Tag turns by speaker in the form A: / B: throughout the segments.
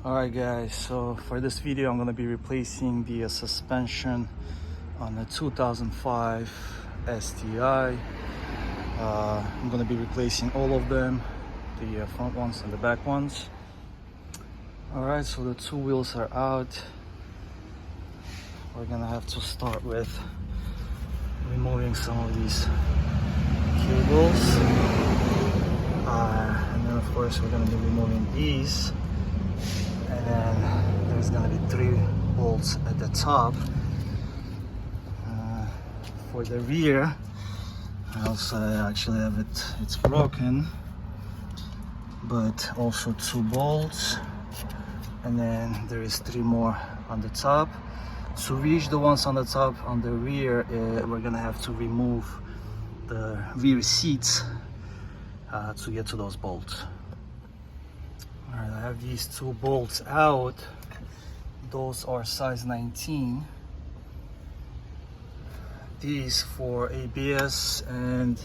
A: Alright guys, so for this video I'm going to be replacing the suspension on the 2005 STI. I'm going to be replacing all of them, the front ones and the back ones. Alright, so the two wheels are out. We're going to have to start with removing some of these cables. And then of course we're going to be removing these. And then there's going to be 3 bolts at the top for the rear. Also, I actually have it's broken, but also 2 bolts, and then there is 3 more on the top. To reach the ones on the top on the rear, we're gonna have to remove the rear seats to get to those bolts. Alright, I have these 2 bolts out. Those are size 19. These for ABS and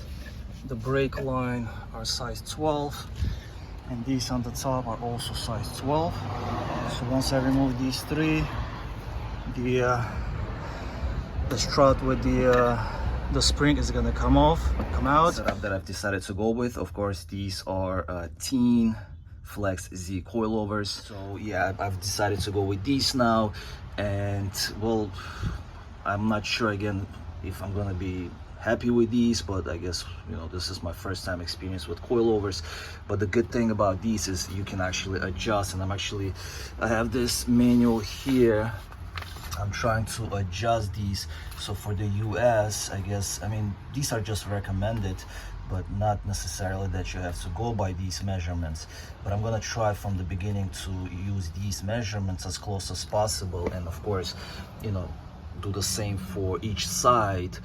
A: the brake line are size 12. And these on the top are also size 12. So once I remove these 3, the strut with the spring is gonna come out. The setup that I've decided to go with, of course, these are Tein Flex Z Coilovers. So yeah, I've decided to go with these now, and well, I'm not sure again if I'm gonna be happy with these, but I guess, you know, this is my first time experience with coilovers. But the good thing about these is you can actually adjust, and I have this manual here. I'm trying to adjust these. So for the US, I guess, I mean, these are just recommended, but not necessarily that you have to go by these measurements. But I'm gonna try from the beginning to use these measurements as close as possible, and of course, you know, do the same for each side.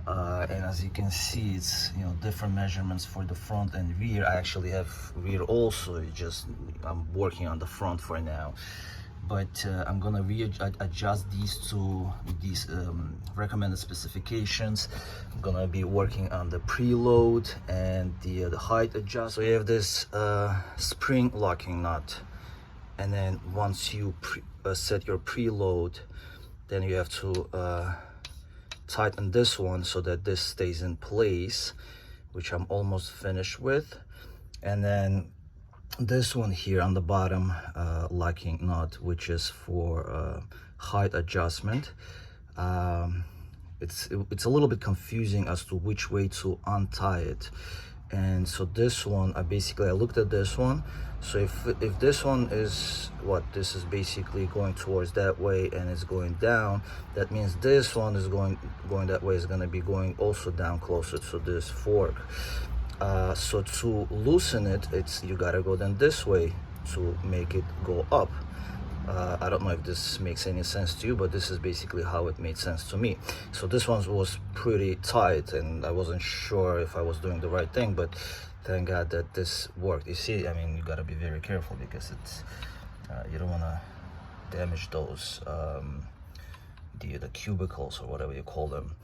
A: And as you can see, it's, you know, different measurements for the front and rear. I actually have rear also, I'm working on the front for now. But I'm gonna adjust these to these recommended specifications. I'm gonna be working on the preload and the height adjust. So you have this spring locking nut, and then once you set your preload, then you have to tighten this one so that this stays in place, which I'm almost finished with. And then this one here on the bottom locking nut, which is for height adjustment. It's a little bit confusing as to which way to untie it. And so this one, I looked at this one. So if this one is this is basically going towards that way and it's going down, that means this one is going that way is going to be going also down closer to this fork. So to loosen it, you gotta go then this way to make it go up. I don't know if this makes any sense to you, but this is basically how it made sense to me. So this one was pretty tight, and I wasn't sure if I was doing the right thing, but thank God that this worked. You see, I mean, you gotta be very careful because it's you don't want to damage those the cubicles or whatever you call them.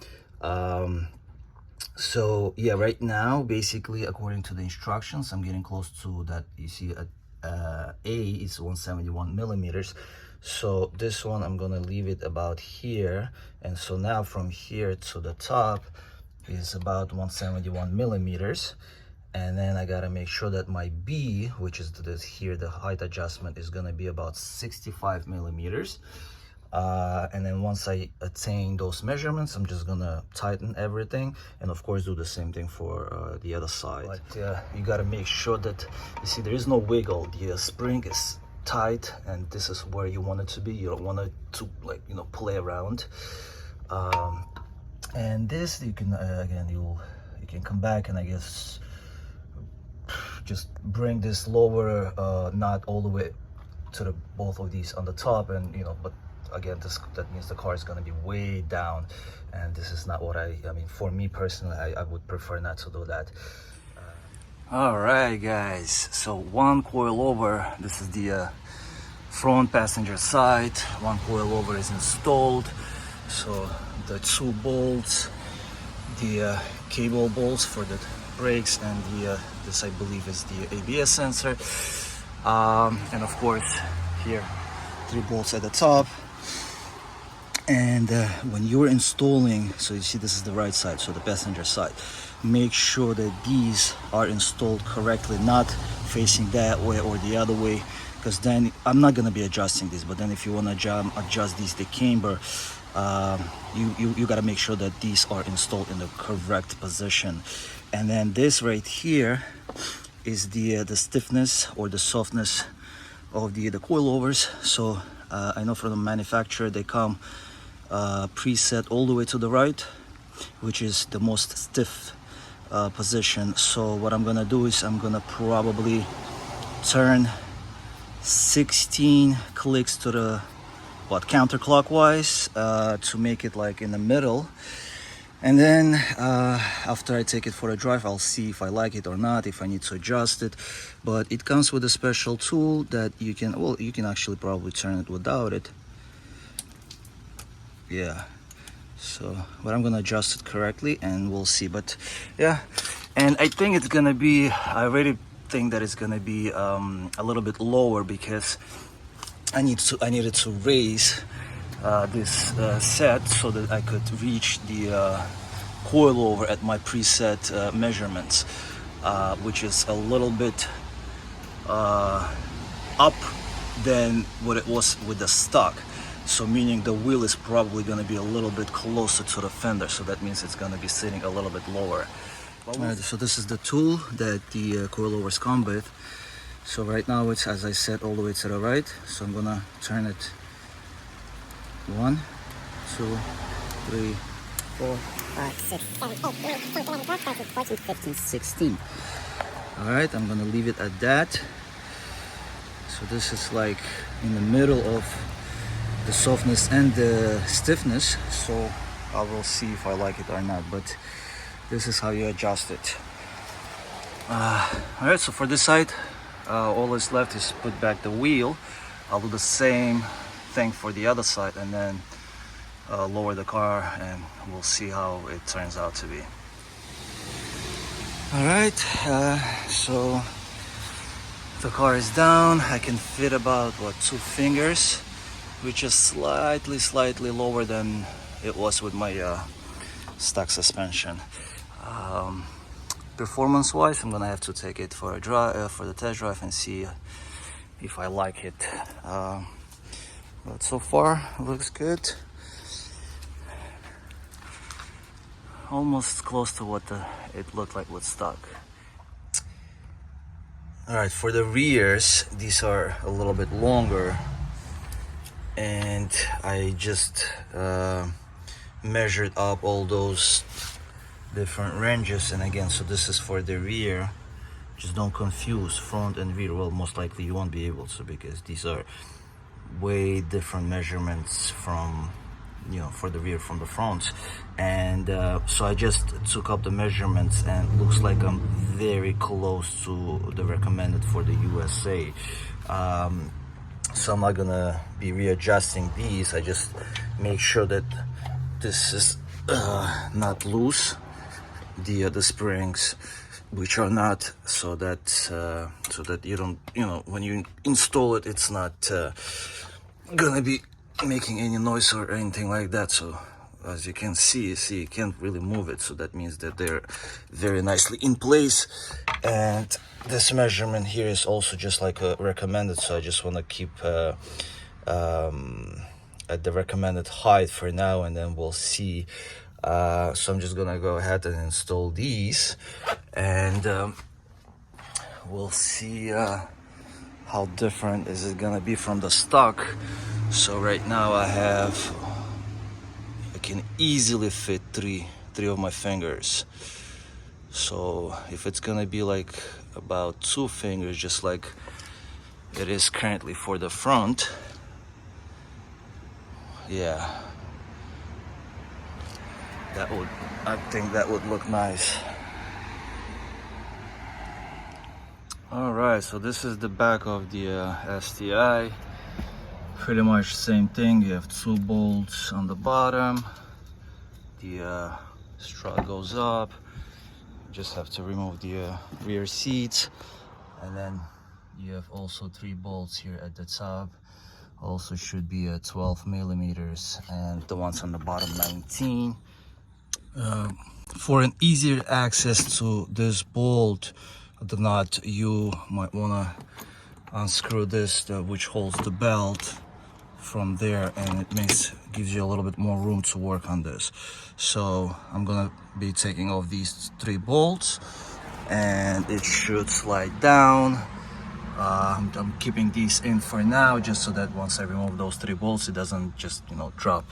A: So yeah, right now, basically, according to the instructions, I'm getting close to that. You see, A is 171 millimeters. So this one, I'm gonna leave it about here. And so now from here to the top is about 171 millimeters. And then I gotta make sure that my B, which is this here, the height adjustment, is gonna be about 65 millimeters. And then once I attain those measurements, I'm just gonna tighten everything, and of course do the same thing for the other side. But you gotta make sure that, you see, there is no wiggle. The spring is tight, and this is where you want it to be. You don't want it to, like, you know, play around. And this, you can again, you can come back and I guess just bring this lower knot all the way to both of these on the top, and you know, but again, that means the car is going to be way down, and this is not what I mean, for me personally, I would prefer not to do that. All right guys, so one coilover, this is the front passenger side, one coilover is installed. So the 2 bolts, the cable bolts for the brakes, and this I believe is the ABS sensor, and of course here 3 bolts at the top. And when you're installing, so you see this is the right side, so the passenger side, make sure that these are installed correctly, not facing that way or the other way, because then I'm not going to be adjusting these, but then if you want to adjust these, the camber, you got to make sure that these are installed in the correct position. And then this right here is the stiffness or the softness of the coilovers. So I know from the manufacturer they come preset all the way to the right, which is the most stiff position. So what I'm gonna do is I'm gonna probably turn 16 clicks to the counterclockwise to make it like in the middle. And then after I take it for a drive, I'll see if I like it or not, if I need to adjust it. But it comes with a special tool that you can, well, you can actually probably turn it without it. Yeah, so but I'm gonna adjust it correctly and we'll see. But yeah, and I think it's gonna be, I already think that it's gonna be a little bit lower, because I needed to raise this set so that I could reach the coilover at my preset measurements, which is a little bit up than what it was with the stock. So meaning the wheel is probably going to be a little bit closer to the fender, so that means it's going to be sitting a little bit lower. Alright, so this is the tool that the coilovers come with. So right now it's, as I said, all the way to the right. So I'm gonna turn it 1, 2, 3, 4, 5, 6, 7, 8, 9, 10, 11, 12, 13, 14, 15, 16. Alright, I'm gonna leave it at that. So this is like in the middle of the softness and the stiffness, so I will see if I like it or not, but this is how you adjust it. Alright, so for this side, all that's left is put back the wheel. I'll do the same thing for the other side, and then lower the car, and we'll see how it turns out to be. Alright, so the car is down. I can fit about 2 fingers, which is slightly lower than it was with my stock suspension. Performance wise, I'm gonna have to take it for a drive, for the test drive, and see if I like it. But so far it looks good, almost close to what it looked like with stock. Alright, for the rears, these are a little bit longer, and I just measured up all those different ranges. And again, so this is for the rear. Just don't confuse front and rear. Well, most likely you won't be able to, because these are way different measurements from, you know, for the rear from the front. And so I just took up the measurements, and it looks like I'm very close to the recommended for the USA. So I'm not gonna be readjusting these. I just make sure that this is not loose, the springs, which are not, so that you don't, you know, when you install it, it's not gonna be making any noise or anything like that. So as you can see, you can't really move it, so that means that they're very nicely in place. And this measurement here is also just like a recommended, so I just want to keep at the recommended height for now, and then we'll see. So I'm just gonna go ahead and install these, and we'll see how different is it gonna be from the stock. So right now I can easily fit three of my fingers. So if it's gonna be like about 2 fingers, just like it is currently for the front, yeah, I think that would look nice. All right, so this is the back of the STI. Pretty much same thing. You have 2 bolts on the bottom. The strut goes up. You just have to remove the rear seats, and then You have also 3 bolts here at the top. Also should be a 12 millimeters, and the ones on the bottom 19. For an easier access to this bolt, the nut, you might want to unscrew this, which holds the belt from there, and it gives you a little bit more room to work on this. So I'm gonna be taking off these 3 bolts, and it should slide down. I'm keeping these in for now, just so that once I remove those 3 bolts, it doesn't just, you know, drop.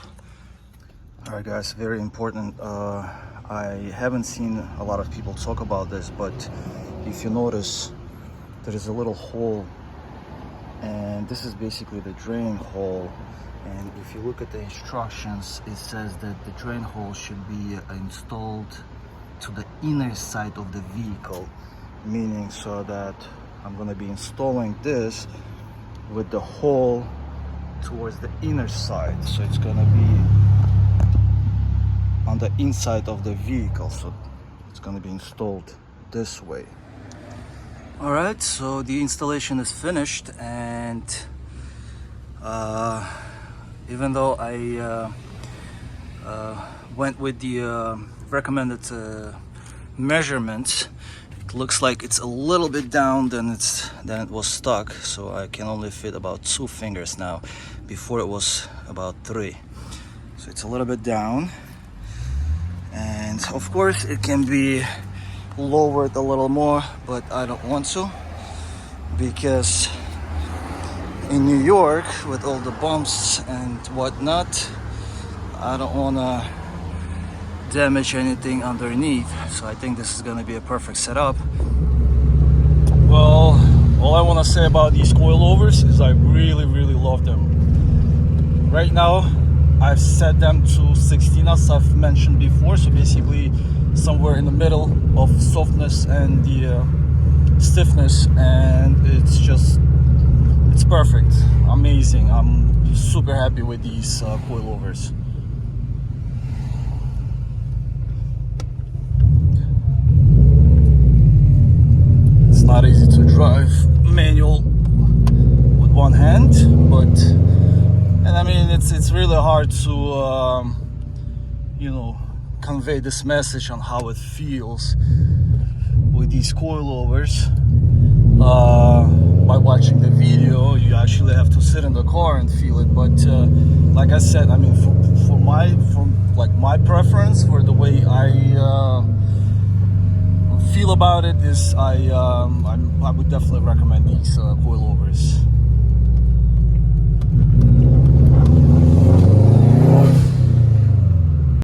A: All right, guys, very important. I haven't seen a lot of people talk about this, but if you notice, there is a little hole, and this is basically the drain hole. And if you look at the instructions, it says that the drain hole should be installed to the inner side of the vehicle, meaning so that I'm going to be installing this with the hole towards the inner side. So it's going to be on the inside of the vehicle. So it's going to be installed this way. All right, so the installation is finished, and even though I went with the recommended measurements, it looks like it's a little bit down than it was stuck, so I can only fit about 2 fingers now. Before it was about 3, so it's a little bit down, and of course it can be lowered a little more, but I don't want to, because in New York with all the bumps and whatnot, I don't want to damage anything underneath. So I think this is going to be a perfect setup. Well, all I want to say about these coilovers is I really love them. Right now I've set them to 16, as I've mentioned before, so basically somewhere in the middle of softness and the stiffness, and it's perfect, amazing. I'm super happy with these coilovers. It's not easy to drive manual with one hand, but, and I mean, it's really hard to you know, convey this message on how it feels with these coilovers by watching the video. You actually have to sit in the car and feel it, but like I said, I mean, for my preference, for the way I feel about it, is I would definitely recommend these coilovers.